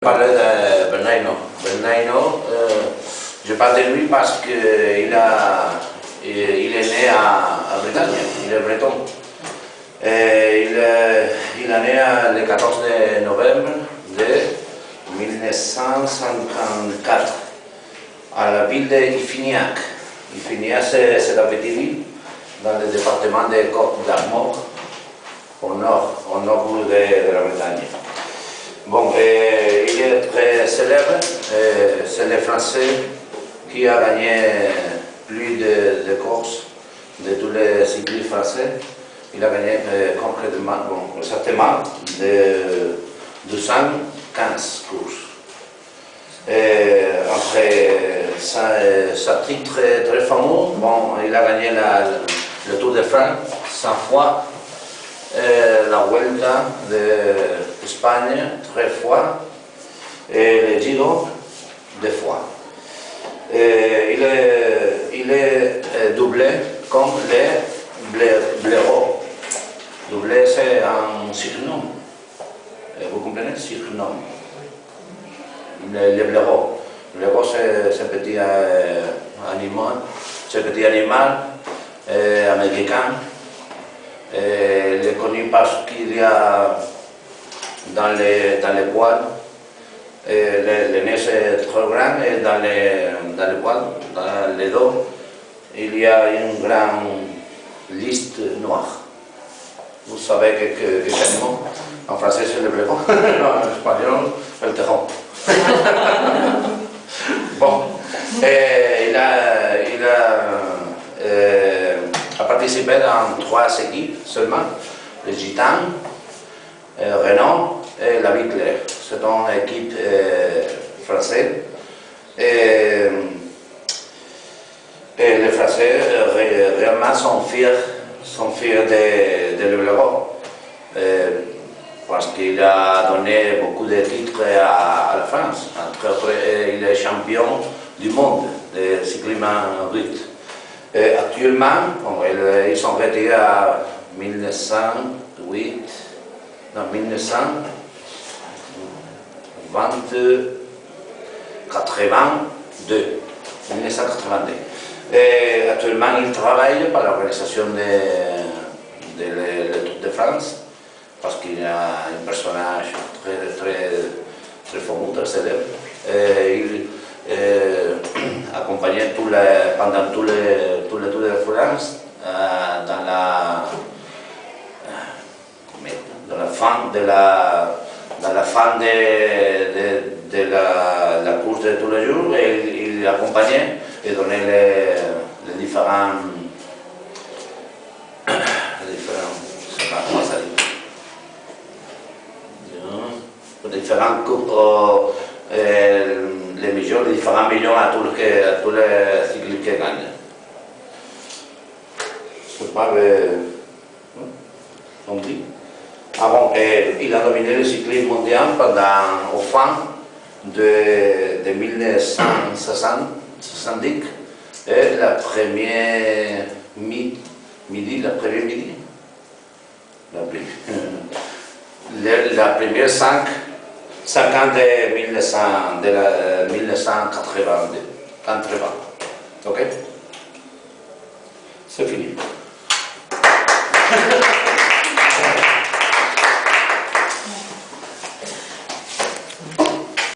Parler de Bernardino. Bernardino, je parle de lui parce qu'il il est né à Bretagne, il est breton. Il est né le 14 novembre de 1954 à la ville d'Ifignac. Ifignac, c'est la petite ville dans le département de Côte d'Armor, au nord de la Bretagne. Bon, il est très célèbre, c'est le Français qui a gagné plus de courses de tous les cyclistes français. Il a gagné concrètement, bon, exactement, 215 courses. Après sa titre très fameux, bon, il a gagné le Tour de France 100 fois. La Vuelta d'Espagne 3 fois et le Giro 2 fois. Il est doublé comme les blaireaux. Doublé, c'est un surnom. Vous comprenez? Surnom. Les blaireaux. Le blaireau, c'est un petit animal. C'est un petit animal américain. Il est connu parce qu'il y a dans les poils, le nez est trop grand et dans les poils, dans les dos, il y a une grande liste noire. Vous savez quel animal? En français c'est le blaireau, en espagnol el tejón. Bon, il a participé dans 3 équipes seulement, les Gitans, Renault et la Vicler. C'est une équipe française. Et les Français réellement sont fiers de le blaireau. Parce qu'il a donné beaucoup de titres à la France. Entre autres, il est champion du monde de cyclisme rude. Actuellement, bon, ils sont retirés à 1982. Et actuellement, ils travaillent par l'organisation de Tour de France, parce qu'il y a un personnage très fameux, très célèbre. Il accompagnait pendant tous les Tours de France dans la fin de la course de tous les jours, et il accompagnait et donnait les différents je sais pas comment ça dit, différents les différents millions à tous les cyclistes qui gagnent. C'est pas on dit. Ah bon, il a dominé le cyclisme mondial au fin de 1970 et la première midi, la première 5 ans de 1980. Ok? C'est fini.